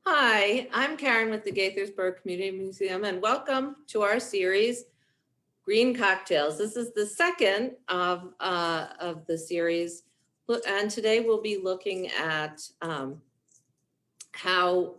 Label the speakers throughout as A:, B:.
A: Hi, I'm Karen with the Gaithersburg Community Museum, and welcome to our series, Green Cocktails. This is the second of the series, and today we'll be looking at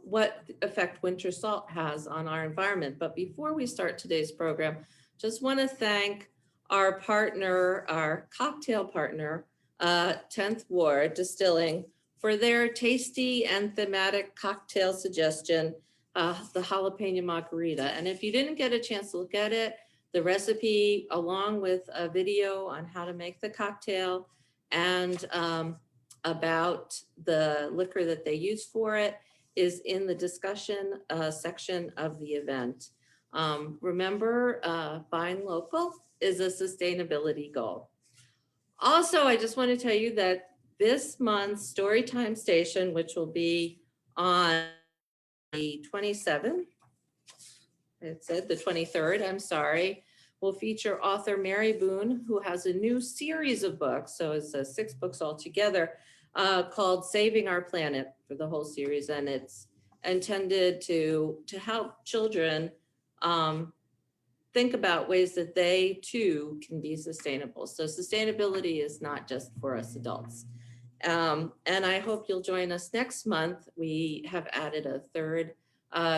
A: what effect winter salt has on our environment. But before we start today's program, just want to thank our partner, our cocktail partner, 10th Ward Distilling, for their tasty and thematic cocktail suggestion, the Jalapeno Margarita. And if you didn't get a chance to look at it, the recipe, along with a video on how to make the cocktail and about the liquor that they use for it, is in the discussion section of the event. Remember, buying local is a sustainability goal. Also, I just want to tell you that this month's Storytime Station, which will be on the 27th, it said the 23rd, I'm sorry, will feature author Mary Boone, who has a new series of books. So it's 6 books altogether called Saving Our Planet for the whole series. And it's intended to help children think about ways that they too can be sustainable. So sustainability is not just for us adults. And I hope you'll join us next month. We have added a third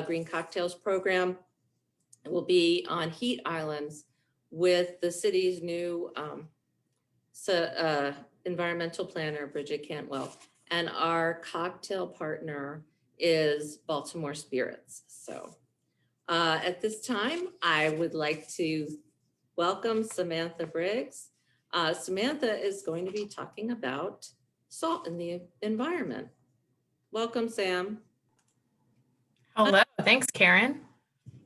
A: Green Cocktails program. It will be on heat islands with the city's new environmental planner, Bridget Cantwell. And our cocktail partner is Baltimore Spirits. So at this time, I would like to welcome Samantha Briggs. Samantha is going to be talking about salt in the environment. Welcome, Sam.
B: Hello, thanks, Karen.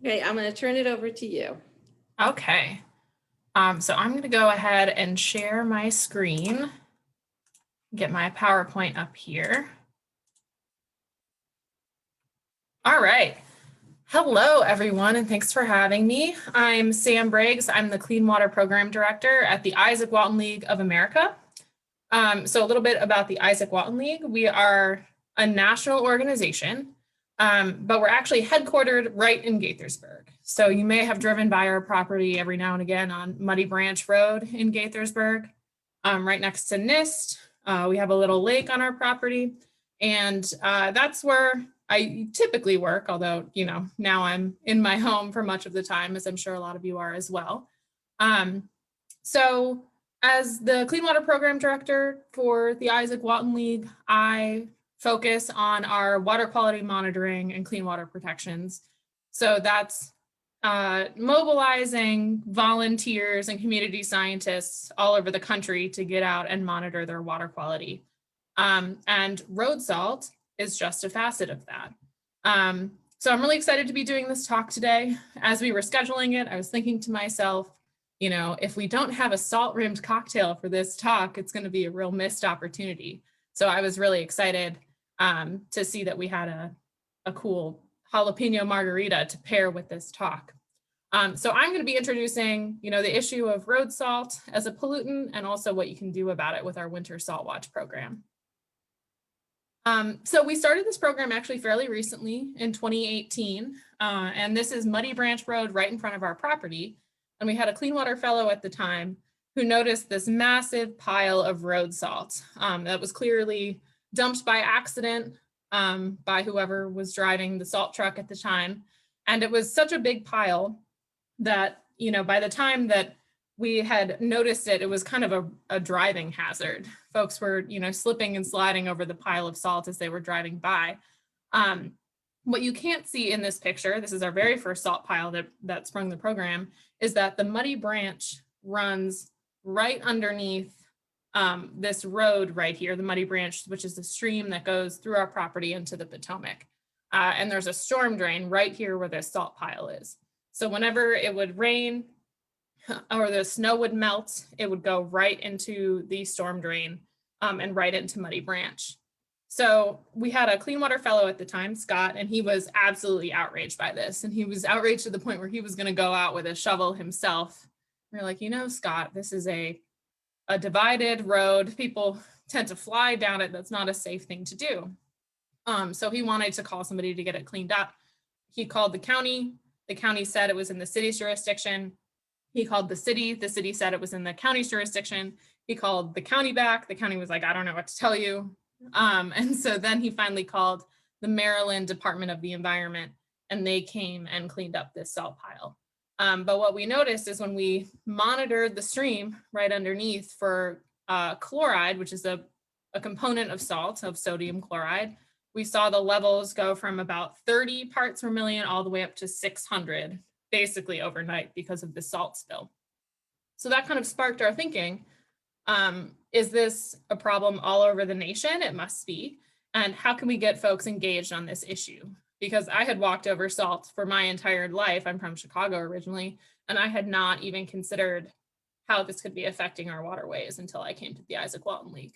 A: Okay, I'm going to turn it over to you.
B: Okay, so I'm going to go ahead and share my screen, get my PowerPoint up here. All right. Hello, everyone, and thanks for having me. I'm Sam Briggs. I'm the Clean Water Program Director at the Isaac Walton League of America. So a little bit about the Isaac Walton League. We are a national organization, but we're actually headquartered right in Gaithersburg. So you may have driven by our property every now and again on Muddy Branch Road in Gaithersburg, right next to NIST. We have a little lake on our property, and that's where I typically work, although, you know, now I'm in my home for much of the time, as I'm sure a lot of you are as well. So as the Clean Water Program Director for the Isaac Walton League, I focus on our water quality monitoring and clean water protections. So that's mobilizing volunteers and community scientists all over the country to get out and monitor their water quality. And road salt is just a facet of that. So I'm really excited to be doing this talk today. As we were scheduling it, I was thinking to myself, you know, if we don't have a salt-rimmed cocktail for this talk, it's going to be a real missed opportunity. So I was really excited to see that we had a cool jalapeno margarita to pair with this talk. So I'm going to be introducing, you know, the issue of road salt as a pollutant and also what you can do about it with our Winter Salt Watch program. So we started this program actually fairly recently in 2018, and this is Muddy Branch Road right in front of our property. And we had a clean water fellow at the time who noticed this massive pile of road salt that was clearly dumped by accident by whoever was driving the salt truck at the time. And it was such a big pile that, you know, by the time that we had noticed it, it was kind of a driving hazard. Folks were, you know, slipping and sliding over the pile of salt as they were driving by. What you can't see in this picture, this is our very first salt pile that sprung the program, is that the Muddy Branch runs right underneath this road right here, the Muddy Branch, which is the stream that goes through our property into the Potomac. And there's a storm drain right here where this salt pile is. So whenever it would rain or the snow would melt, it would go right into the storm drain and right into Muddy Branch. So we had a clean water fellow at the time, Scott, and he was absolutely outraged by this. And he was outraged to the point where he was going to go out with a shovel himself. We're like, you know, Scott, this is a divided road. People tend to fly down it. That's not a safe thing to do. So he wanted to call somebody to get it cleaned up. He called the county. The county said it was in the city's jurisdiction. He called the city said it was in the county's jurisdiction. He called the county back. The county was like, I don't know what to tell you. And so then he finally called the Maryland Department of the Environment, and they came and cleaned up this salt pile. But what we noticed is when we monitored the stream right underneath for chloride, which is a component of salt, of sodium chloride, we saw the levels go from about 30 parts per million all the way up to 600, basically overnight because of the salt spill. So that kind of sparked our thinking. Is this a problem all over the nation? It must be. And how can we get folks engaged on this issue? Because I had walked over salt for my entire life. I'm from Chicago originally, and I had not even considered how this could be affecting our waterways until I came to the Isaac Walton League.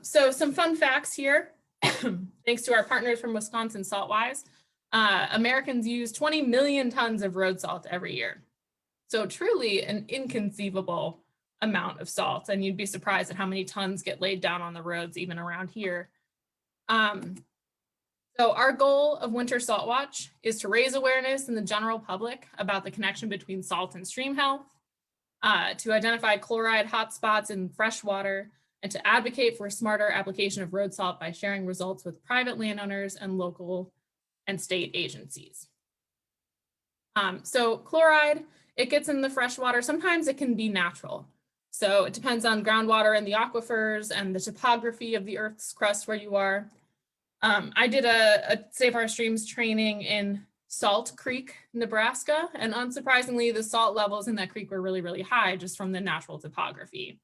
B: So some fun facts here. Thanks to our partners from Wisconsin Saltwise, Americans use 20 million tons of road salt every year. So truly an inconceivable amount of salt, and you'd be surprised at how many tons get laid down on the roads even around here. So our goal of Winter Salt Watch is to raise awareness in the general public about the connection between salt and stream health, to identify chloride hotspots in fresh water, and to advocate for a smarter application of road salt by sharing results with private landowners and local and state agencies. So chloride, it gets in the fresh water. Sometimes it can be natural. So it depends on groundwater and the aquifers and the topography of the Earth's crust where you are. I did a Save Our Streams training in Salt Creek, Nebraska, and unsurprisingly, the salt levels in that creek were really, really high just from the natural topography.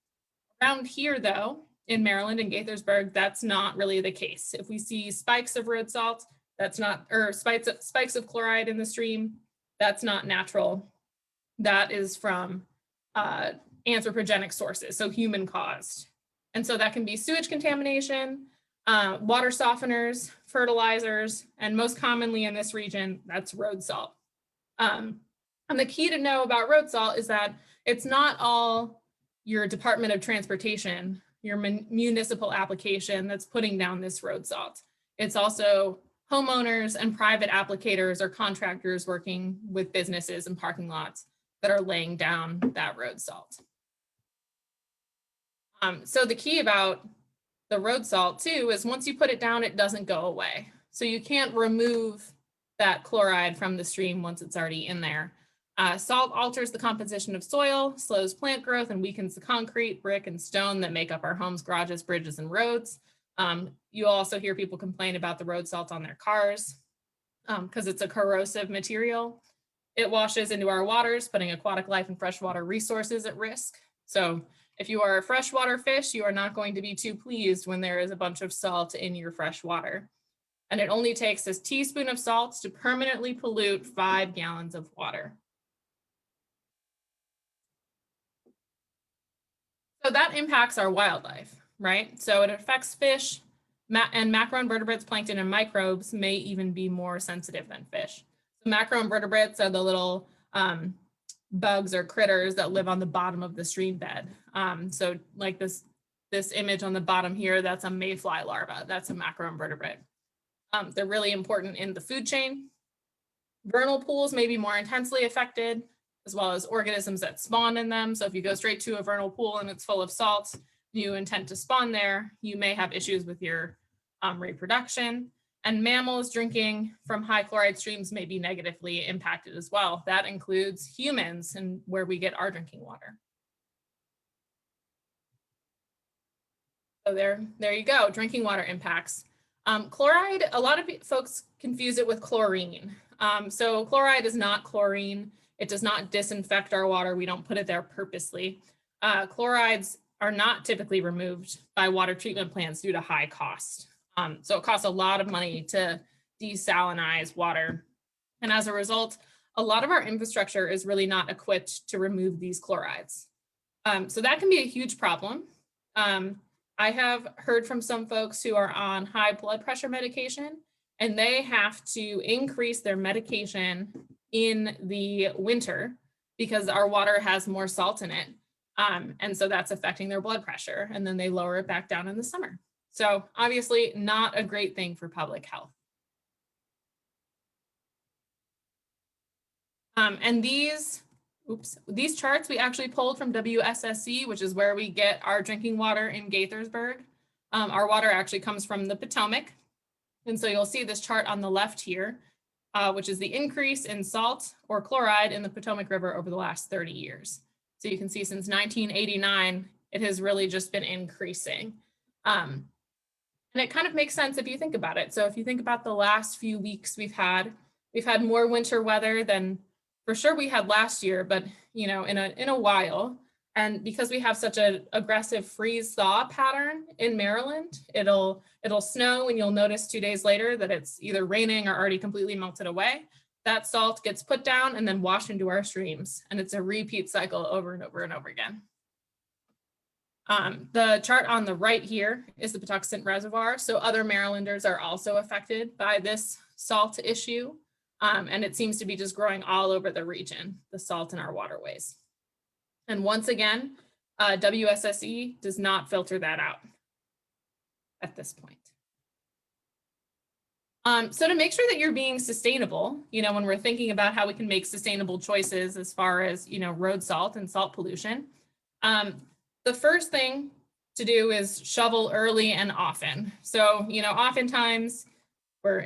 B: Around here, though, in Maryland and Gaithersburg, that's not really the case. If we see spikes of road salt, that's not, or spikes of chloride in the stream, that's not natural. That is from anthropogenic sources, so human caused. And so that can be sewage contamination, water softeners, fertilizers, and most commonly in this region, that's road salt. And the key to know about road salt is that it's not all your Department of Transportation, your municipal application that's putting down this road salt. It's also homeowners and private applicators or contractors working with businesses and parking lots that are laying down that road salt. So the key about the road salt too is once you put it down, it doesn't go away. So you can't remove that chloride from the stream once it's already in there. Salt alters the composition of soil, slows plant growth, and weakens the concrete, brick, and stone that make up our homes, garages, bridges, and roads. You also hear people complain about the road salt on their cars because it's a corrosive material. It washes into our waters, putting aquatic life and freshwater resources at risk. So if you are a freshwater fish, you are not going to be too pleased when there is a bunch of salt in your fresh water. And it only takes a teaspoon of salt to permanently pollute 5 gallons of water. So that impacts our wildlife, right? So it affects fish, and macroinvertebrates, plankton, and microbes may even be more sensitive than fish. So macroinvertebrates are the little bugs or critters that live on the bottom of the stream bed. So like this image on the bottom here, that's a mayfly larva. That's a macroinvertebrate. They're really important in the food chain. Vernal pools may be more intensely affected, as well as organisms that spawn in them. So if you go straight to a vernal pool and it's full of salt, you intend to spawn there, you may have issues with your reproduction. And mammals drinking from high chloride streams may be negatively impacted as well. That includes humans and where we get our drinking water. So there you go, drinking water impacts. Chloride, a lot of folks confuse it with chlorine. So chloride is not chlorine. It does not disinfect our water. We don't put it there purposely. Chlorides are not typically removed by water treatment plants due to high cost. So it costs a lot of money to desalinize water. And as a result, a lot of our infrastructure is really not equipped to remove these chlorides. So that can be a huge problem. I have heard from some folks who are on high blood pressure medication, and they have to increase their medication in the winter because our water has more salt in it. And so that's affecting their blood pressure, and then they lower it back down in the summer. So obviously not a great thing for public health. And these charts we actually pulled from WSSC, which is where we get our drinking water in Gaithersburg. Our water actually comes from the Potomac. And so you'll see this chart on the left here, which is the increase in salt or chloride in the Potomac River over the last 30 years. So you can see since 1989, it has really just been increasing. And it kind of makes sense if you think about it. So if you think about the last few weeks we've had more winter weather than for sure we had last year, but you know, in a while. And because we have such an aggressive freeze thaw pattern in Maryland, it'll snow and you'll notice 2 days later that it's either raining or already completely melted away. That salt gets put down and then washed into our streams. And it's a repeat cycle over and over and over again. The chart on the right here is the Patuxent Reservoir. So other Marylanders are also affected by this salt issue. And it seems to be just growing all over the region, the salt in our waterways. And once again, WSSE does not filter that out at this point. So to make sure that you're being sustainable, you know, when we're thinking about how we can make sustainable choices as far as, you know, road salt and salt pollution, the first thing to do is shovel early and often. So, you know, oftentimes we're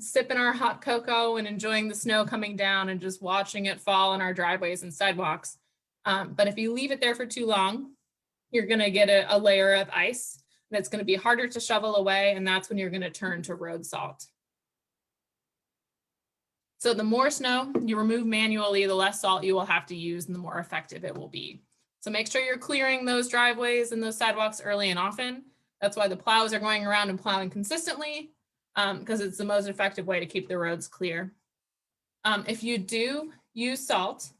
B: sipping our hot cocoa and enjoying the snow coming down and just watching it fall on our driveways and sidewalks. But if you leave it there for too long, you're going to get a layer of ice that's going to be harder to shovel away. And that's when you're going to turn to road salt. So the more snow you remove manually, the less salt you will have to use and the more effective it will be. So make sure you're clearing those driveways and those sidewalks early and often. That's why the plows are going around and plowing consistently, because it's the most effective way to keep the roads clear. If you do use salt,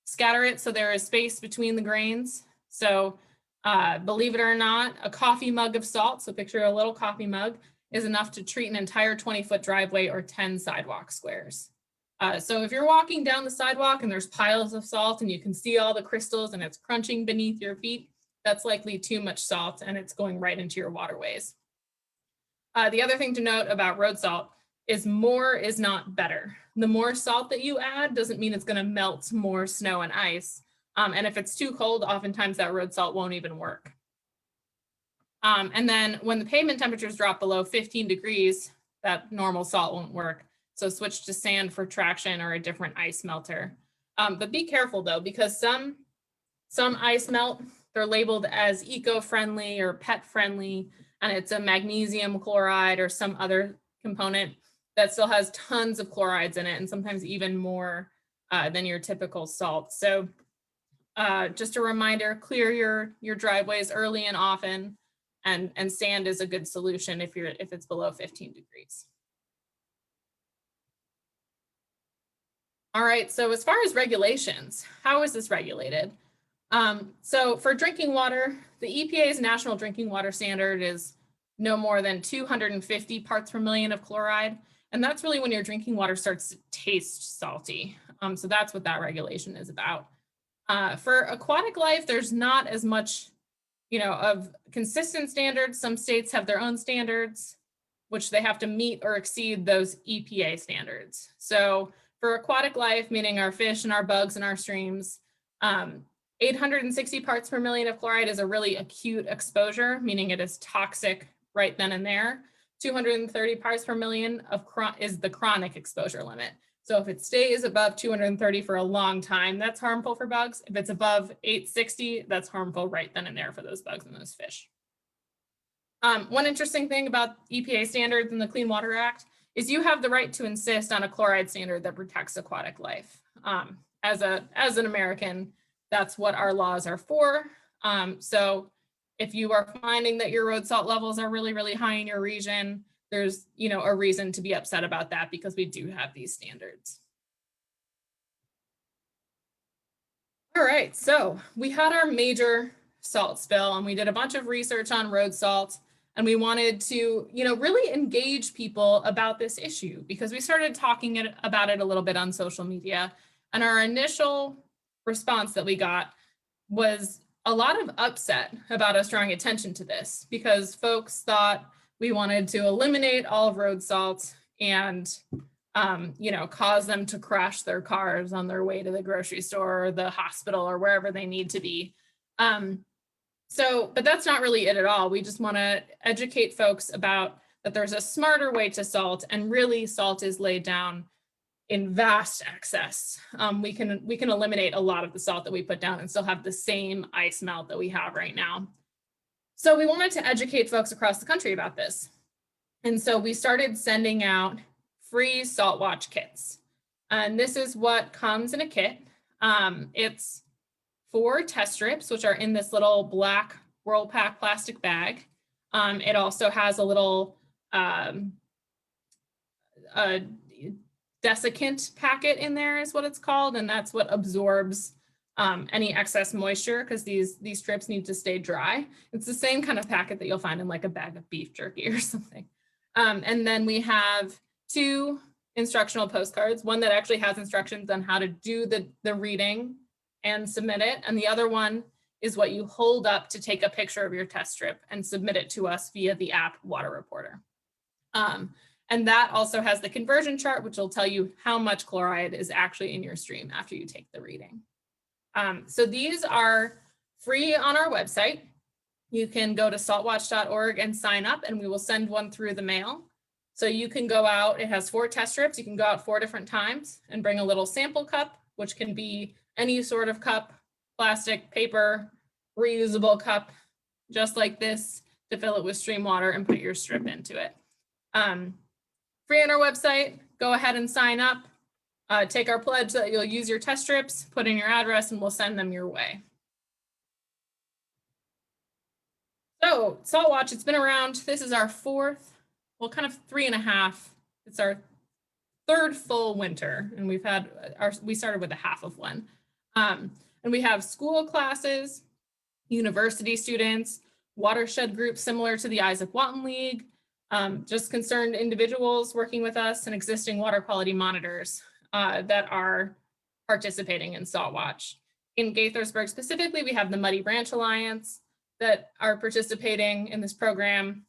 B: scatter it so there is space between the grains. So believe it or not, a coffee mug of salt, so picture a little coffee mug, is enough to treat an entire 20-foot driveway or 10 sidewalk squares. So if you're walking down the sidewalk and there's piles of salt and you can see all the crystals and it's crunching beneath your feet, that's likely too much salt and it's going right into your waterways. The other thing to note about road salt is more is not better. The more salt that you add doesn't mean it's going to melt more snow and ice. And if it's too cold, oftentimes that road salt won't even work. And then when the pavement temperatures drop below 15 degrees, that normal salt won't work. So switch to sand for traction or a different ice melter. But be careful though, because some ice melt, they're labeled as eco-friendly or pet-friendly, and it's a magnesium chloride or some other component that still has tons of chlorides in it, and sometimes even more than your typical salt. So just a reminder, clear your driveways early and often, and sand is a good solution if it's below 15 degrees. All right, so as far as regulations, how is this regulated? So for drinking water, the EPA's national drinking water standard is no more than 250 parts per million of chloride. And that's really when your drinking water starts to taste salty. So that's what that regulation is about. For aquatic life, there's not as much, you know, of consistent standards. Some states have their own standards, which they have to meet or exceed those EPA standards. So for aquatic life, meaning our fish and our bugs and our streams, 860 parts per million of chloride is a really acute exposure, meaning it is toxic right then and there. 230 parts per million is the chronic exposure limit. So if it stays above 230 for a long time, that's harmful for bugs. If it's above 860, that's harmful right then and there for those bugs and those fish. One interesting thing about EPA standards and the Clean Water Act is you have the right to insist on a chloride standard that protects aquatic life. As an American, that's what our laws are for. So if you are finding that your road salt levels are really, really high in your region, there's, you know, a reason to be upset about that because we do have these standards. All right, so we had our major salt spill and we did a bunch of research on road salt, and we wanted to, you know, really engage people about this issue because we started talking about it a little bit on social media. And our initial response that we got was a lot of upset about us drawing attention to this because folks thought we wanted to eliminate all road salt and cause them to crash their cars on their way to the grocery store or the hospital or wherever they need to be. But that's not really it at all. We just want to educate folks about that there's a smarter way to salt, and really salt is laid down in vast excess. We can eliminate a lot of the salt that we put down and still have the same ice melt that we have right now. So we wanted to educate folks across the country about this. And so we started sending out free salt watch kits. And this is what comes in a kit. It's 4 test strips, which are in this little black Whirlpack plastic bag. It also has a little desiccant packet in there is what it's called. And that's what absorbs any excess moisture, because these strips need to stay dry. It's the same kind of packet that you'll find in like a bag of beef jerky or something. And then we have 2 instructional postcards, one that actually has instructions on how to do the reading and submit it. And the other one is what you hold up to take a picture of your test strip and submit it to us via the app Water Reporter. And that also has the conversion chart, which will tell you how much chloride is actually in your stream after you take the reading. So these are free on our website. You can go to saltwatch.org and sign up, and we will send one through the mail. So you can go out, it has 4 test strips. You can go out 4 different times and bring a little sample cup, which can be any sort of cup, plastic, paper, reusable cup, just like this, to fill it with stream water and put your strip into it. Free on our website, go ahead and sign up. Take our pledge that you'll use your test strips, put in your address, and we'll send them your way. So Salt Watch, it's been around, this is our 4th, well, kind of 3.5. It's our 3rd full winter, and we started with a half of one. And we have school classes, university students, watershed groups similar to the Isaac Walton League, just concerned individuals working with us, and existing water quality monitors that are participating in Salt Watch. In Gaithersburg specifically, we have the Muddy Branch Alliance that are participating in this program,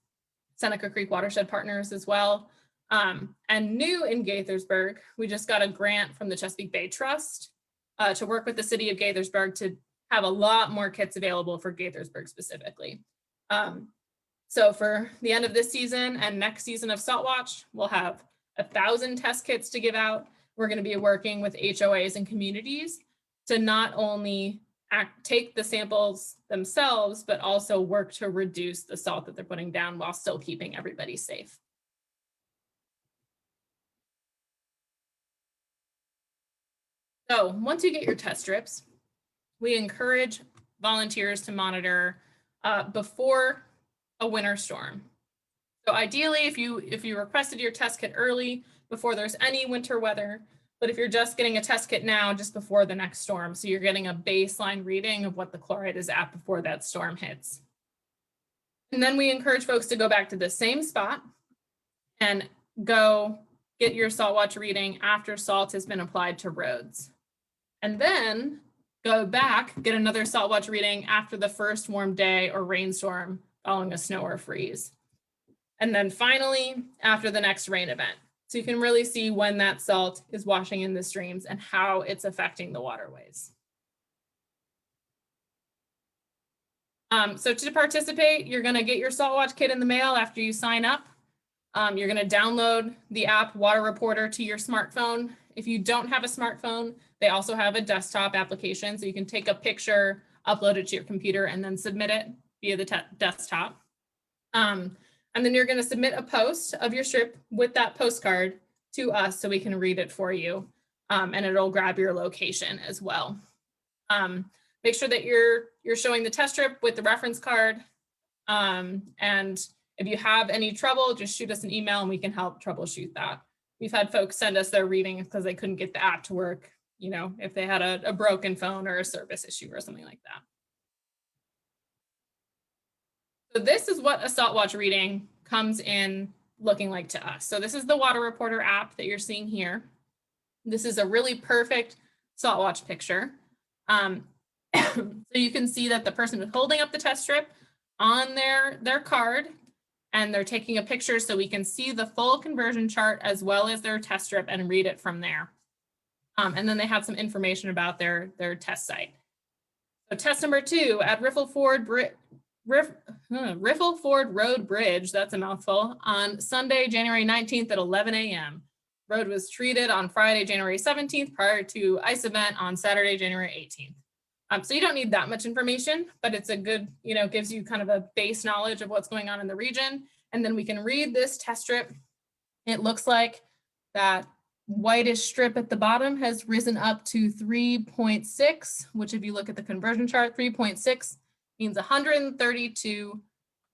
B: Seneca Creek Watershed Partners as well. And new in Gaithersburg, we just got a grant from the Chesapeake Bay Trust to work with the city of Gaithersburg to have a lot more kits available for Gaithersburg specifically. So for the end of this season and next season of Salt Watch, we'll have 1,000 test kits to give out. We're going to be working with HOAs and communities to not only take the samples themselves, but also work to reduce the salt that they're putting down while still keeping everybody safe. So once you get your test strips, we encourage volunteers to monitor before a winter storm. So ideally, if you requested your test kit early, before there's any winter weather, but if you're just getting a test kit now, just before the next storm, so you're getting a baseline reading of what the chloride is at before that storm hits. And then we encourage folks to go back to the same spot and go get your Salt Watch reading after salt has been applied to roads. And then go back, get another Salt Watch reading after the first warm day or rainstorm following a snow or freeze. And then finally, after the next rain event. So you can really see when that salt is washing in the streams and how it's affecting the waterways. So to participate, you're going to get your Salt Watch kit in the mail after you sign up. You're going to download the app Water Reporter to your smartphone. If you don't have a smartphone, they also have a desktop application, so you can take a picture, upload it to your computer, and then submit it via the desktop. And then you're going to submit a post of your strip with that postcard to us so we can read it for you, and it'll grab your location as well. Make sure that you're showing the test strip with the reference card. And if you have any trouble, just shoot us an email and we can help troubleshoot that. We've had folks send us their readings because they couldn't get the app to work, you know, if they had a broken phone or a service issue or something like that. So this is what a Salt Watch reading comes in looking like to us. So this is the Water Reporter app that you're seeing here. This is a really perfect Salt Watch picture. So you can see that the person is holding up the test strip on their card, and they're taking a picture so we can see the full conversion chart as well as their test strip and read it from there. And then they have some information about their test site. So test number 2 at Riffle Ford Road Bridge, that's a mouthful, on Sunday, January 19th at 11 a.m. Road was treated on Friday, January 17th prior to ice event on Saturday, January 18th. So you don't need that much information, but it's a good, gives you kind of a base knowledge of what's going on in the region. And then we can read this test strip. It looks like that whitish strip at the bottom has risen up to 3.6, which if you look at the conversion chart, 3.6 means 132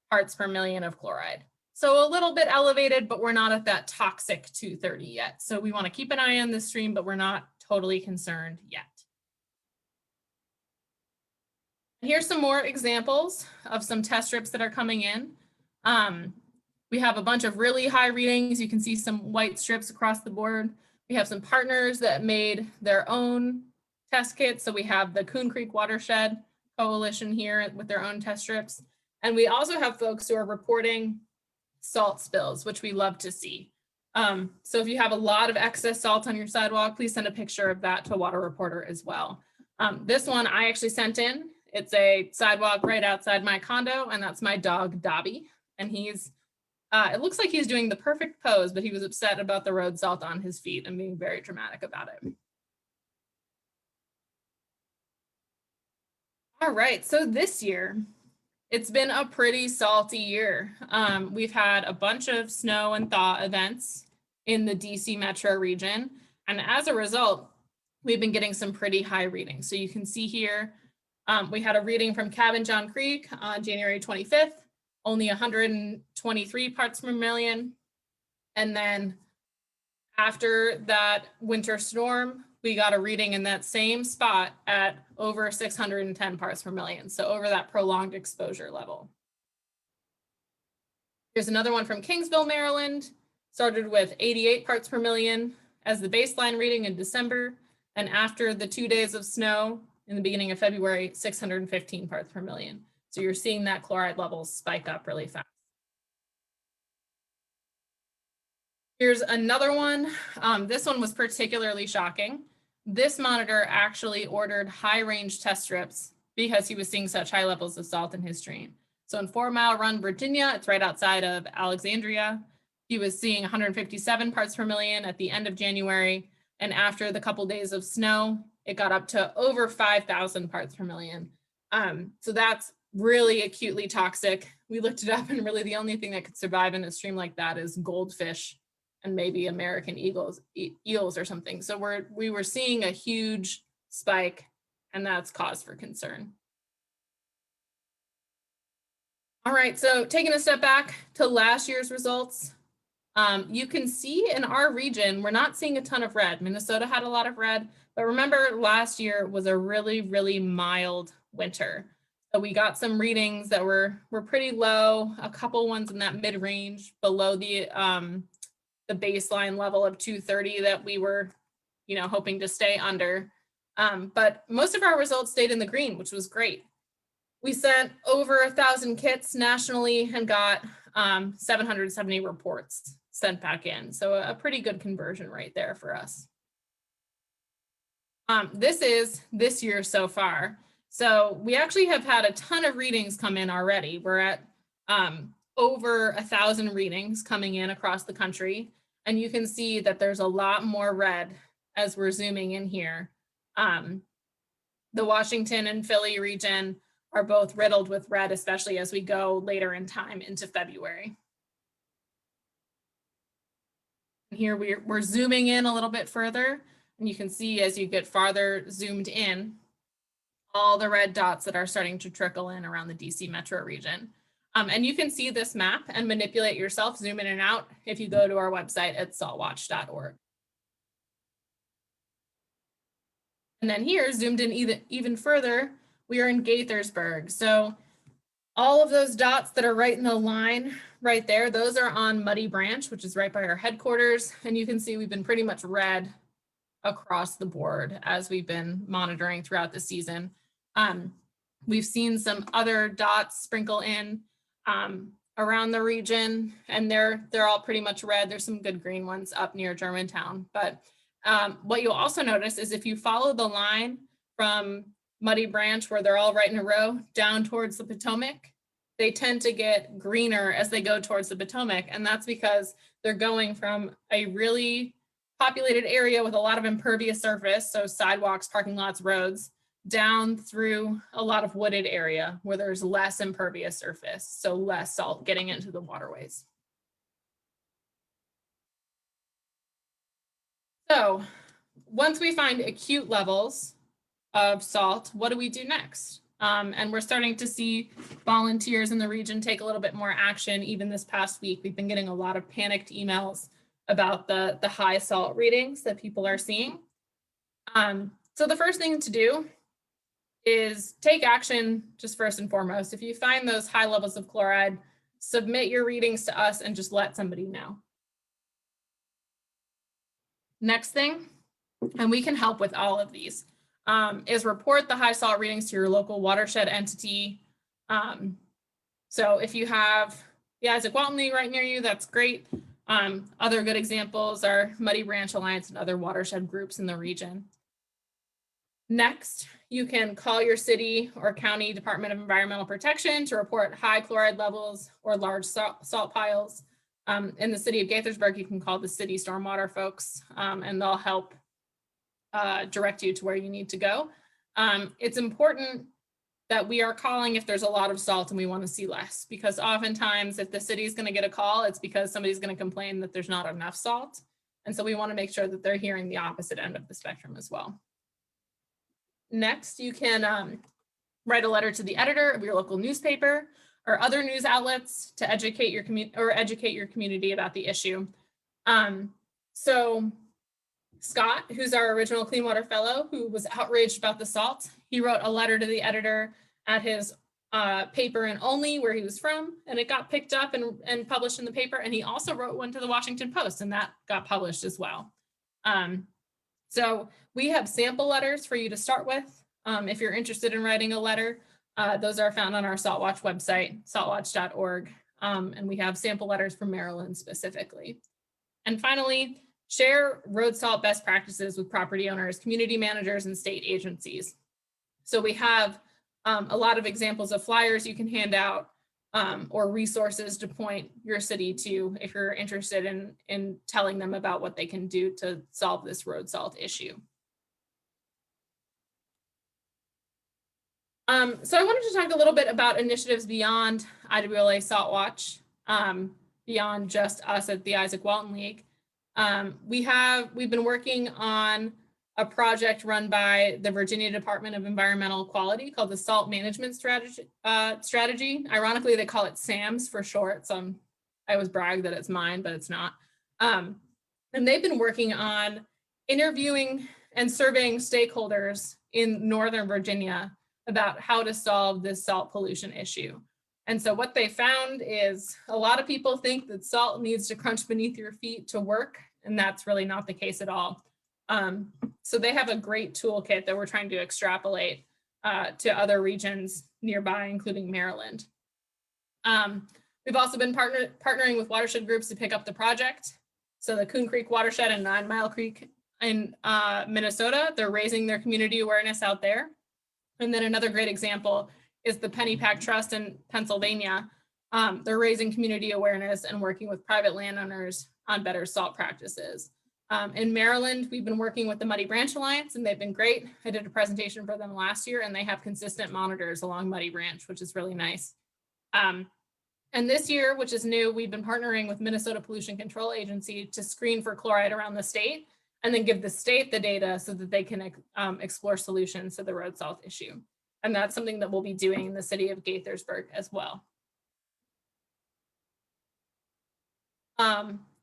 B: parts per million of chloride. So a little bit elevated, but we're not at that toxic 230 yet. So we want to keep an eye on this stream, but we're not totally concerned yet. Here's some more examples of some test strips that are coming in. We have a bunch of really high readings. You can see some white strips across the board. We have some partners that made their own test kits. So we have the Coon Creek Watershed Coalition here with their own test strips. And we also have folks who are reporting salt spills, which we love to see. So if you have a lot of excess salt on your sidewalk, please send a picture of that to a water reporter as well. This one I actually sent in. It's a sidewalk right outside my condo, and that's my dog Dobby. And he's, it looks like he's doing the perfect pose, but he was upset about the road salt on his feet and being very dramatic about it. All right, so this year, it's been a pretty salty year. We've had a bunch of snow and thaw events in the DC metro region. And as a result, we've been getting some pretty high readings. So you can see here, we had a reading from Cabin John Creek on January 25th, only 123 parts per million. And then after that winter storm, we got a reading in that same spot at over 610 parts per million. So over that prolonged exposure level. Here's another one from Kingsville, Maryland, started with 88 parts per million as the baseline reading in December. And after the 2 days of snow in the beginning of February, 615 parts per million. So you're seeing that chloride levels spike up really fast. Here's another one. This one was particularly shocking. This monitor actually ordered high range test strips because he was seeing such high levels of salt in his stream. So in 4 Mile Run, Virginia, it's right outside of Alexandria. He was seeing 157 parts per million at the end of January. And after the couple days of snow, it got up to over 5,000 parts per million. So that's really acutely toxic. We looked it up, and really the only thing that could survive in a stream like that is goldfish and maybe American eels or something. So we were seeing a huge spike, and that's cause for concern. All right, so taking a step back to last year's results, you can see in our region, we're not seeing a ton of red. Minnesota had a lot of red, but remember last year was a really, really mild winter. So we got some readings that were pretty low, a couple ones in that mid-range below the baseline level of 230 that we were, hoping to stay under. But most of our results stayed in the green, which was great. We sent over 1,000 kits nationally and got 770 reports sent back in. So a pretty good conversion rate there for us. This is this year so far. So we actually have had a ton of readings come in already. We're at over 1,000 readings coming in across the country. And you can see that there's a lot more red as we're zooming in here. The Washington and Philly region are both riddled with red, especially as we go later in time into February. And here we're zooming in a little bit further, and you can see as you get farther zoomed in, all the red dots that are starting to trickle in around the DC metro region. And you can see this map and manipulate yourself, zoom in and out, if you go to our website at saltwatch.org. And then here, zoomed in even further, we are in Gaithersburg. So all of those dots that are right in the line right there, those are on Muddy Branch, which is right by our headquarters. And you can see we've been pretty much red across the board as we've been monitoring throughout the season. We've seen some other dots sprinkle in around the region, and they're all pretty much red. There's some good green ones up near Germantown. But what you'll also notice is if you follow the line from Muddy Branch, where they're all right in a row, down towards the Potomac, they tend to get greener as they go towards the Potomac. And that's because they're going from a really populated area with a lot of impervious surface, so sidewalks, parking lots, roads, down through a lot of wooded area where there's less impervious surface, so less salt getting into the waterways. So once we find acute levels of salt, what do we do next? And we're starting to see volunteers in the region take a little bit more action. Even this past week, we've been getting a lot of panicked emails about the high salt readings that people are seeing. So the first thing to do is take action just first and foremost. If you find those high levels of chloride, submit your readings to us and just let somebody know. Next thing, and we can help with all of these, is report the high salt readings to your local watershed entity. So if you have the Isaac Walton League right near you, that's great. Other good examples are Muddy Branch Alliance and other watershed groups in the region. Next, you can call your city or county Department of Environmental Protection to report high chloride levels or large salt piles. In the city of Gaithersburg, you can call the city stormwater folks, and they'll help direct you to where you need to go. It's important that we are calling if there's a lot of salt and we want to see less, because oftentimes if the city is going to get a call, it's because somebody's going to complain that there's not enough salt. And so we want to make sure that they're hearing the opposite end of the spectrum as well. Next, you can write a letter to the editor of your local newspaper or other news outlets to educate your community about the issue. So Scott, who's our original Clean Water Fellow, who was outraged about the salt, he wrote a letter to the editor at his paper in Olney, where he was from, and it got picked up and published in the paper. And he also wrote one to the Washington Post, and that got published as well. So we have sample letters for you to start with. If you're interested in writing a letter, those are found on our SaltWatch website, saltwatch.org. And we have sample letters from Maryland specifically. And finally, share road salt best practices with property owners, community managers, and state agencies. So we have a lot of examples of flyers you can hand out or resources to point your city to if you're interested in telling them about what they can do to solve this road salt issue. So I wanted to talk a little bit about initiatives beyond IWLA SaltWatch, beyond just us at the Isaac Walton League. We've been working on a project run by the Virginia Department of Environmental Quality called the Salt Management Strategy. Ironically, they call it SAMS for short. So I always brag that it's mine, but it's not. And they've been working on interviewing and surveying stakeholders in Northern Virginia about how to solve this salt pollution issue. And so what they found is a lot of people think that salt needs to crunch beneath your feet to work, and that's really not the case at all. So they have a great toolkit that we're trying to extrapolate to other regions nearby, including Maryland. We've also been partnering with watershed groups to pick up the project. So the Coon Creek Watershed and 9 Mile Creek in Minnesota, they're raising their community awareness out there. And then another great example is the Pennypack Trust in Pennsylvania. They're raising community awareness and working with private landowners on better salt practices. In Maryland, we've been working with the Muddy Branch Alliance, and they've been great. I did a presentation for them last year, and they have consistent monitors along Muddy Branch, which is really nice. And this year, which is new, we've been partnering with Minnesota Pollution Control Agency to screen for chloride around the state, and then give the state the data so that they can explore solutions to the road salt issue. And that's something that we'll be doing in the city of Gaithersburg as well.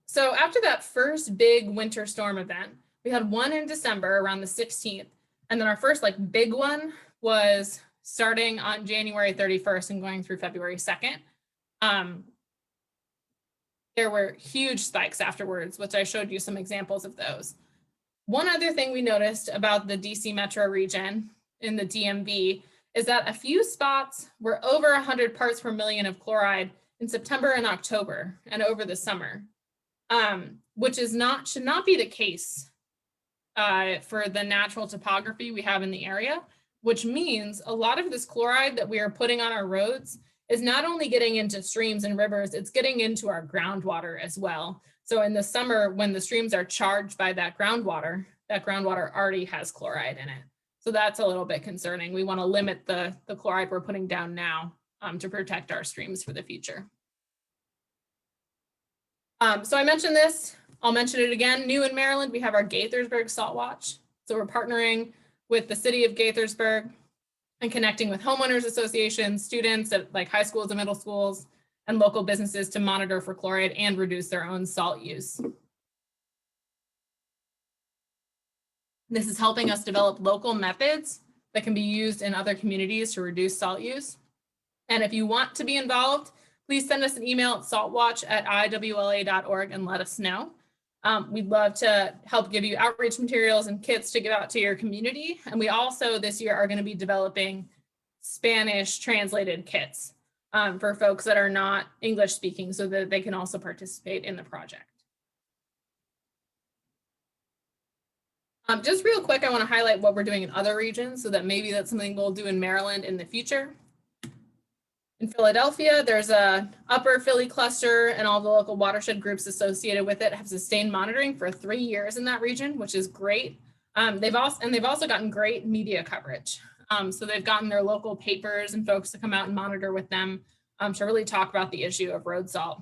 B: So after that first big winter storm event, we had one in December around the 16th. And then our first big one was starting on January 31st and going through February 2nd. There were huge spikes afterwards, which I showed you some examples of those. One other thing we noticed about the DC metro region in the DMV is that a few spots were over 100 parts per million of chloride in September and October and over the summer, which should not be the case for the natural topography we have in the area, which means a lot of this chloride that we are putting on our roads is not only getting into streams and rivers, it's getting into our groundwater as well. So in the summer, when the streams are charged by that groundwater already has chloride in it. So that's a little bit concerning. We want to limit the chloride we're putting down now to protect our streams for the future. So I mentioned this, I'll mention it again. New in Maryland, we have our Gaithersburg Salt Watch. So we're partnering with the city of Gaithersburg and connecting with homeowners associations, students at like high schools and middle schools, and local businesses to monitor for chloride and reduce their own salt use. This is helping us develop local methods that can be used in other communities to reduce salt use. And if you want to be involved, please send us an email at saltwatch@iwla.org and let us know. We'd love to help give you outreach materials and kits to give out to your community. And we also this year are going to be developing Spanish translated kits for folks that are not English speaking so that they can also participate in the project. Just real quick, I want to highlight what we're doing in other regions so that maybe that's something we'll do in Maryland in the future. In Philadelphia, there's a upper Philly cluster and all the local watershed groups associated with it have sustained monitoring for 3 years in that region, which is great. They've also gotten great media coverage. So they've gotten their local papers and folks to come out and monitor with them to really talk about the issue of road salt.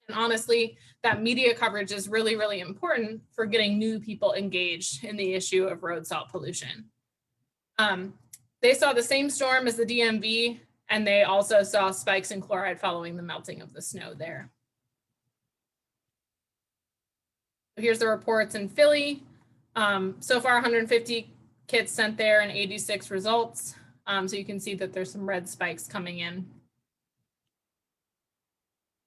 B: And honestly, that media coverage is really, really important for getting new people engaged in the issue of road salt pollution. They saw the same storm as the DMV, and they also saw spikes in chloride following the melting of the snow there. Here's the reports in Philly. So far, 150 kits sent there and 86 results. So you can see that there's some red spikes coming in.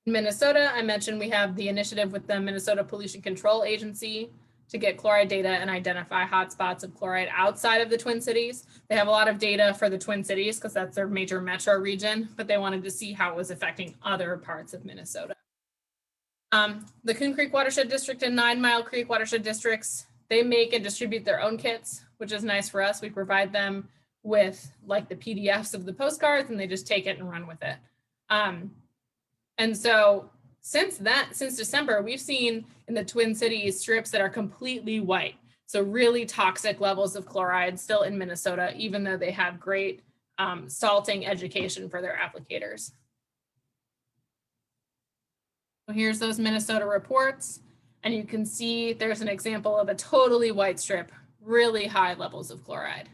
B: In Minnesota, I mentioned we have the initiative with the Minnesota Pollution Control Agency to get chloride data and identify hotspots of chloride outside of the Twin Cities. They have a lot of data for the Twin Cities because that's their major metro region, but they wanted to see how it was affecting other parts of Minnesota. The Coon Creek Watershed District and 9 Mile Creek Watershed Districts, they make and distribute their own kits, which is nice for us. We provide them with like the PDFs of the postcards and they just take it and run with it. And so since December, we've seen in the Twin Cities strips that are completely white. So really toxic levels of chloride still in Minnesota, even though they have great salting education for their applicators. So here's those Minnesota reports. And you can see there's an example of a totally white strip, really high levels of chloride.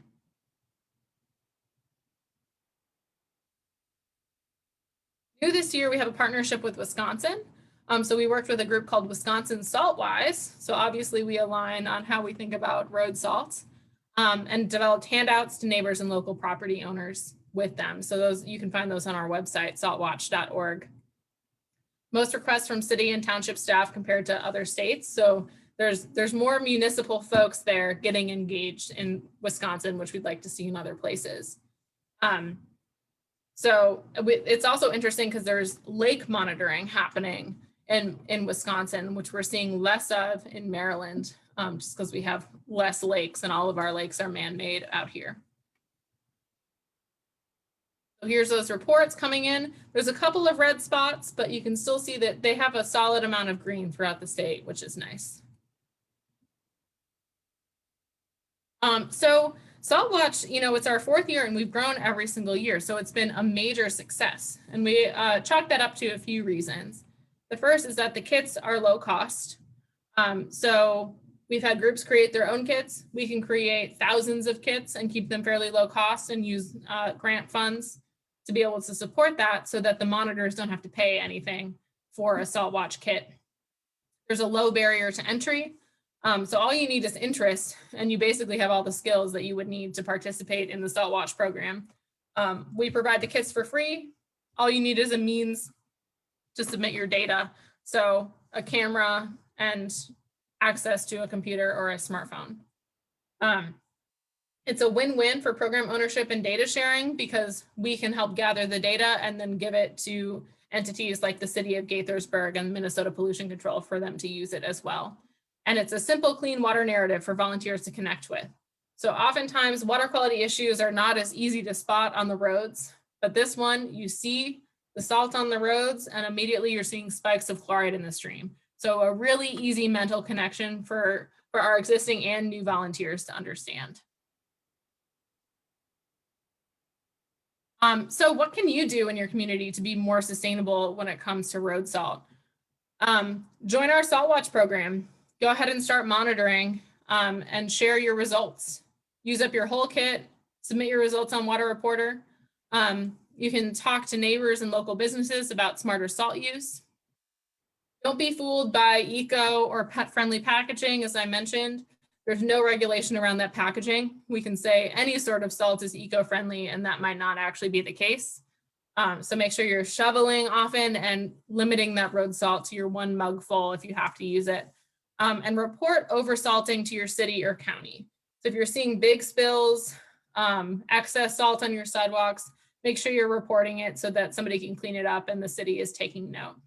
B: New this year, we have a partnership with Wisconsin. So we worked with a group called Wisconsin Saltwise. So obviously we align on how we think about road salts and developed handouts to neighbors and local property owners with them. So those you can find those on our website, saltwatch.org. Most requests from city and township staff compared to other states. So there's more municipal folks there getting engaged in Wisconsin, which we'd like to see in other places. So it's also interesting because there's lake monitoring happening in Wisconsin, which we're seeing less of in Maryland, just because we have less lakes and all of our lakes are man-made out here. So here's those reports coming in. There's a couple of red spots, but you can still see that they have a solid amount of green throughout the state, which is nice. So Saltwatch, it's our 4th year and we've grown every single year. So it's been a major success. And we chalk that up to a few reasons. The first is that the kits are low cost. So we've had groups create their own kits. We can create thousands of kits and keep them fairly low cost and use grant funds to be able to support that so that the monitors don't have to pay anything for a Saltwatch kit. There's a low barrier to entry. So all you need is interest, and you basically have all the skills that you would need to participate in the Saltwatch program. We provide the kits for free. All you need is a means to submit your data. So a camera and access to a computer or a smartphone. It's a win-win for program ownership and data sharing because we can help gather the data and then give it to entities like the city of Gaithersburg and Minnesota Pollution Control for them to use it as well. And it's a simple clean water narrative for volunteers to connect with. So oftentimes water quality issues are not as easy to spot on the roads, but this one, you see the salt on the roads and immediately you're seeing spikes of chloride in the stream. So a really easy mental connection for our existing and new volunteers to understand. So what can you do in your community to be more sustainable when it comes to road salt? Join our Salt Watch program. Go ahead and start monitoring and share your results. Use up your whole kit, submit your results on Water Reporter. You can talk to neighbors and local businesses about smarter salt use. Don't be fooled by eco or pet-friendly packaging, as I mentioned. There's no regulation around that packaging. We can say any sort of salt is eco-friendly, and that might not actually be the case. So make sure you're shoveling often and limiting that road salt to your 1 mug full if you have to use it. And report oversalting to your city or county. So if you're seeing big spills, excess salt on your sidewalks, make sure you're reporting it so that somebody can clean it up and the city is taking note.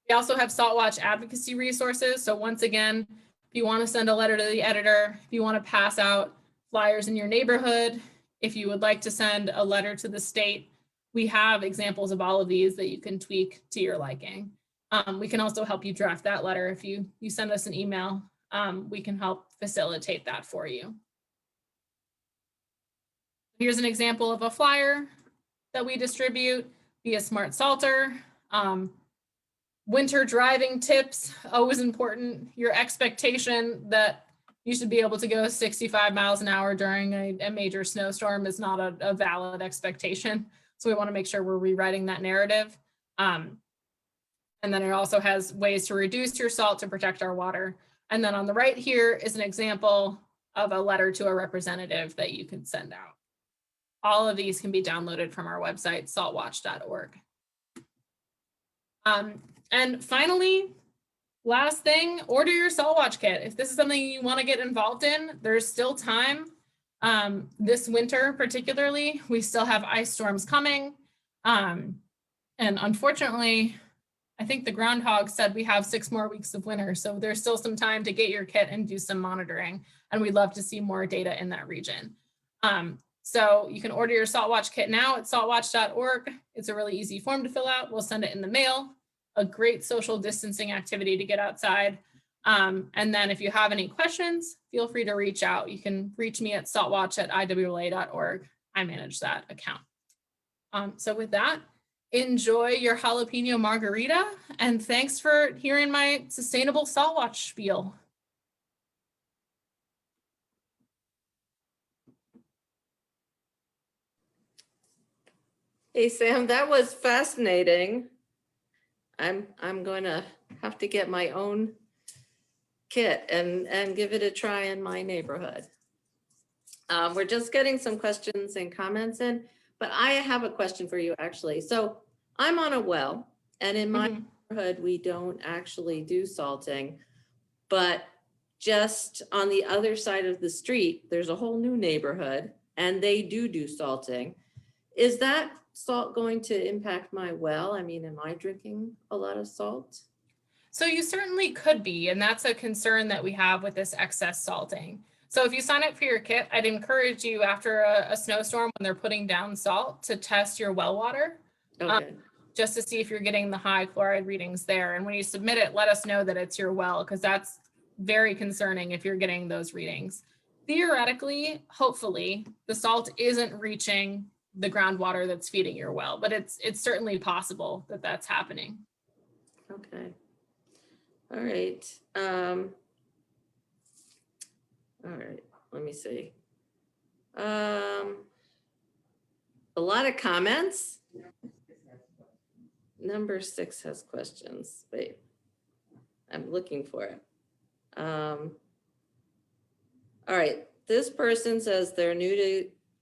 B: We also have Salt Watch advocacy resources. So once again, if you want to send a letter to the editor, if you want to pass out flyers in your neighborhood, if you would like to send a letter to the state, we have examples of all of these that you can tweak to your liking. We can also help you draft that letter. If you send us an email, we can help facilitate that for you. Here's an example of a flyer that we distribute via Smart Salter. Winter driving tips, always important. Your expectation that you should be able to go 65 miles an hour during a major snowstorm is not a valid expectation. So we want to make sure we're rewriting that narrative. And then it also has ways to reduce your salt to protect our water. And then on the right here is an example of a letter to a representative that you can send out. All of these can be downloaded from our website, saltwatch.org. And finally, last thing, order your Salt Watch kit. If this is something you want to get involved in, there's still time. This winter particularly, we still have ice storms coming. And unfortunately, I think the groundhog said we have 6 more weeks of winter. So there's still some time to get your kit and do some monitoring. And we'd love to see more data in that region. So you can order your Salt Watch kit now at saltwatch.org. It's a really easy form to fill out. We'll send it in the mail. A great social distancing activity to get outside. And then if you have any questions, feel free to reach out. You can reach me at saltwatch@iwla.org. I manage that account. So with that, enjoy your jalapeno margarita, and thanks for hearing my sustainable Salt Watch spiel.
A: Hey, Sam, that was fascinating. I'm going to have to get my own kit and give it a try in my neighborhood. We're just getting some questions and comments in, but I have a question for you actually. So I'm on a well, and in my neighborhood, we don't actually do salting, but just on the other side of the street, there's a whole new neighborhood and they do salting. Is that salt going to impact my well? I mean, am I drinking a lot of salt?
B: So you certainly could be, and that's a concern that we have with this excess salting. So if you sign up for your kit, I'd encourage you after a snowstorm when they're putting down salt to test your well water,
A: Okay.
B: just to see if you're getting the high chloride readings there. And when you submit it, let us know that it's your well, because that's very concerning if you're getting those readings. Theoretically, hopefully, the salt isn't reaching the groundwater that's feeding your well, but it's certainly possible that that's happening.
A: Okay. All right. All right. Let me see. A lot of comments. Number 6 has questions. Wait, I'm looking for it. All right. This person says they're new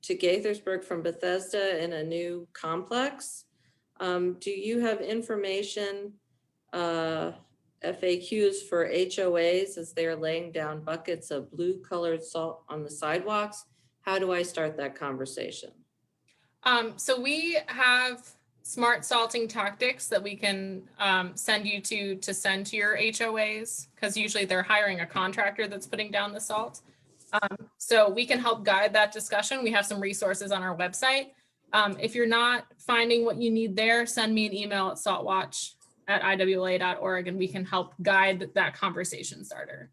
A: to Gaithersburg from Bethesda in a new complex. Do you have information FAQs for HOAs as they're laying down buckets of blue colored salt on the sidewalks. How do I start that conversation?
B: So we have smart salting tactics that we can send you to send to your HOAs, because usually they're hiring a contractor that's putting down the salt. So we can help guide that discussion. We have some resources on our website. If you're not finding what you need there, send me an email at saltwatch@iwla.org and we can help guide that conversation starter.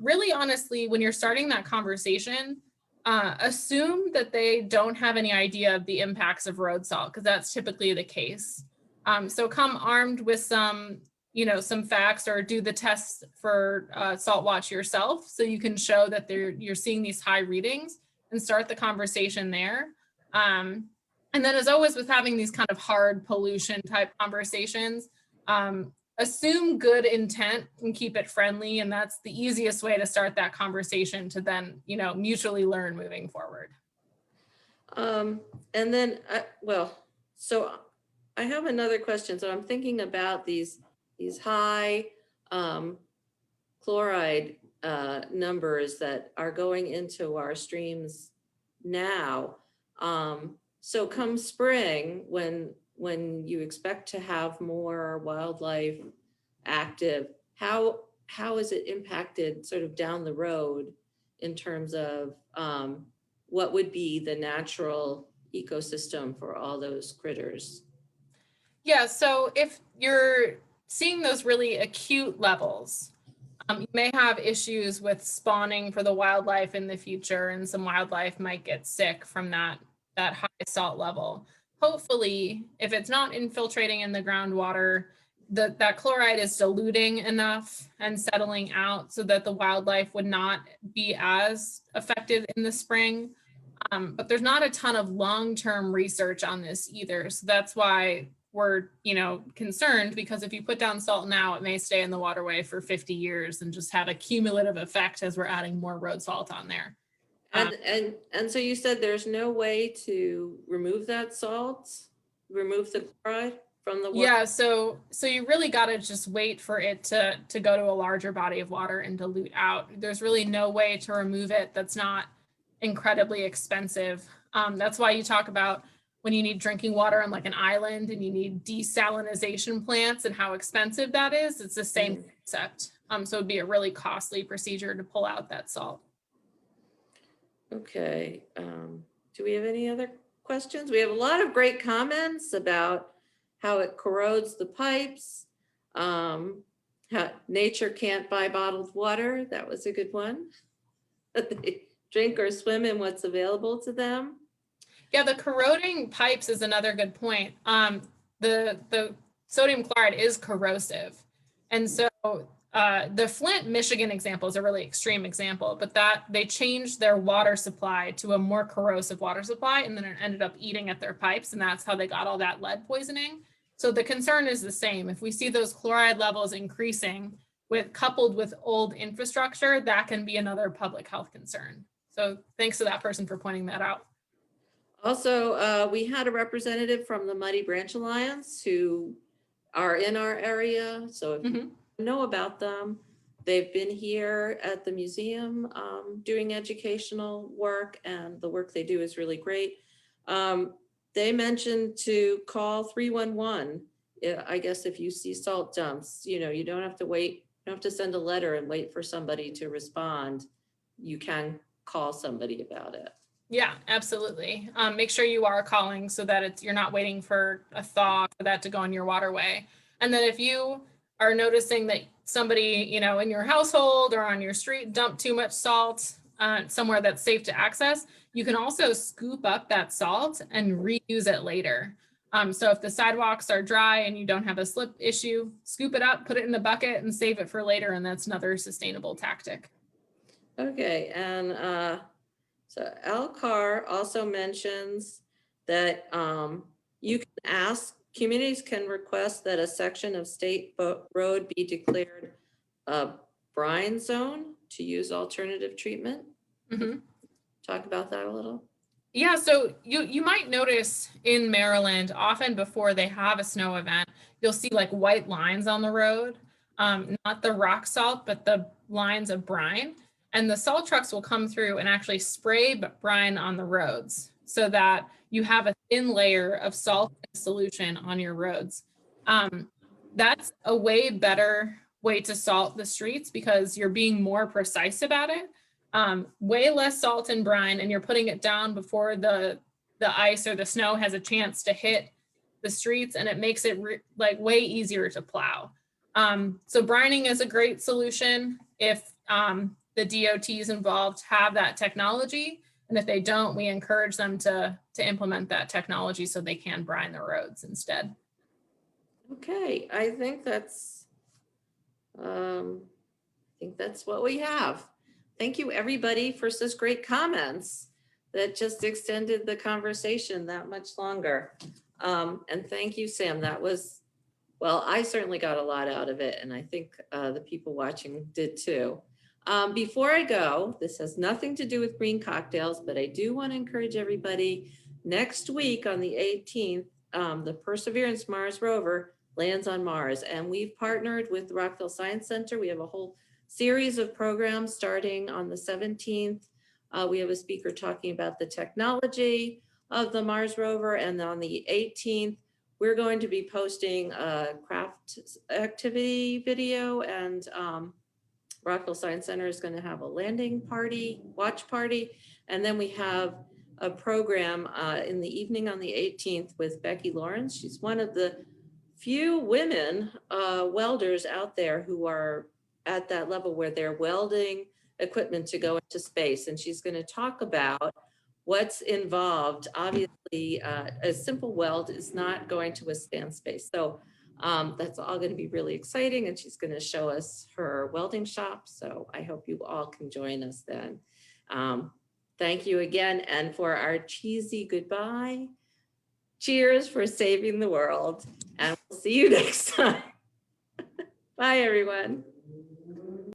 B: Really honestly, when you're starting that conversation, assume that they don't have any idea of the impacts of road salt, because that's typically the case. So come armed with some facts, or do the tests for Salt Watch yourself, so you can show that you're seeing these high readings and start the conversation there. And then, as always with having these kind of hard pollution type conversations, assume good intent and keep it friendly. And that's the easiest way to start that conversation to then, mutually learn moving forward.
A: And then, so I have another question. So I'm thinking about these high chloride numbers that are going into our streams now. So come spring, when you expect to have more wildlife active, how is it impacted sort of down the road in terms of what would be the natural ecosystem for all those critters?
B: Yeah, so if you're seeing those really acute levels, you may have issues with spawning for the wildlife in the future, and some wildlife might get sick from that high salt level. Hopefully, if it's not infiltrating in the groundwater, that chloride is diluting enough and settling out so that the wildlife would not be as affected in the spring. But there's not a ton of long-term research on this either. So that's why we're, concerned, because if you put down salt now, it may stay in the waterway for 50 years and just have a cumulative effect as we're adding more road salt on there.
A: And so you said there's no way to remove that salt, remove the chloride from the water?
B: Yeah, so you really got to just wait for it to go to a larger body of water and dilute out. There's really no way to remove it that's not incredibly expensive. That's why you talk about when you need drinking water on like an island and you need desalinization plants and how expensive that is. It's the same concept. So it'd be a really costly procedure to pull out that salt.
A: Okay. Do we have any other questions? We have a lot of great comments about how it corrodes the pipes, how nature can't buy bottled water. That was a good one. That they drink or swim in what's available to them.
B: Yeah, the corroding pipes is another good point. The sodium chloride is corrosive. And so the Flint, Michigan example is a really extreme example, but that they changed their water supply to a more corrosive water supply, and then it ended up eating at their pipes, and that's how they got all that lead poisoning. So the concern is the same. If we see those chloride levels increasing coupled with old infrastructure, that can be another public health concern. So thanks to that person for pointing that out.
A: Also, we had a representative from the Muddy Branch Alliance who are in our area. So if you know about them, they've been here at the museum doing educational work, and the work they do is really great. They mentioned to call 311. I guess if you see salt dumps, you don't have to wait. You don't have to send a letter and wait for somebody to respond. You can call somebody about it.
B: Yeah, absolutely. Make sure you are calling so that you're not waiting for a thaw for that to go in your waterway. And then if you are noticing that somebody, in your household or on your street dumped too much salt somewhere that's safe to access, you can also scoop up that salt and reuse it later. So if the sidewalks are dry and you don't have a slip issue, scoop it up, put it in a bucket and save it for later. And that's another sustainable tactic.
A: Okay, and so Al Carr also mentions that you can ask, communities can request that a section of state road be declared a brine zone to use alternative treatment. Talk about that a little.
B: Yeah, so you might notice in Maryland, often before they have a snow event, you'll see like white lines on the road. not the rock salt, but the lines of brine. And the salt trucks will come through and actually spray brine on the roads so that you have a thin layer of salt solution on your roads. That's a way better way to salt the streets because you're being more precise about it. Way less salt and brine, and you're putting it down before the ice or the snow has a chance to hit the streets, and it makes it like way easier to plow. So brining is a great solution if the DOTs involved have that technology. And if they don't, we encourage them to implement that technology so they can brine the roads instead.
A: Okay, I think that's what we have. Thank you, everybody, for such great comments that just extended the conversation that much longer. And thank you, Sam. That was, well, I certainly got a lot out of it, and I think the people watching did too. Before I go, this has nothing to do with green cocktails, but I do want to encourage everybody next week on the 18th, the Perseverance Mars rover lands on Mars, and we've partnered with the Rockville Science Center. We have a whole series of programs starting on the 17th. We have a speaker talking about the technology of the Mars rover, and on the 18th, we're going to be posting a craft activity video, and Rockville Science Center is going to have a landing party, watch party, and then we have a program in the evening on the 18th with Becky Lawrence. She's one of the few women welders out there who are at that level where they're welding equipment to go into space, and she's going to talk about what's involved. Obviously, a simple weld is not going to withstand space. So that's all going to be really exciting, and she's going to show us her welding shop. So I hope you all can join us then. Thank you again. And for our cheesy goodbye, cheers for saving the world. And we'll see you next time. Bye, everyone.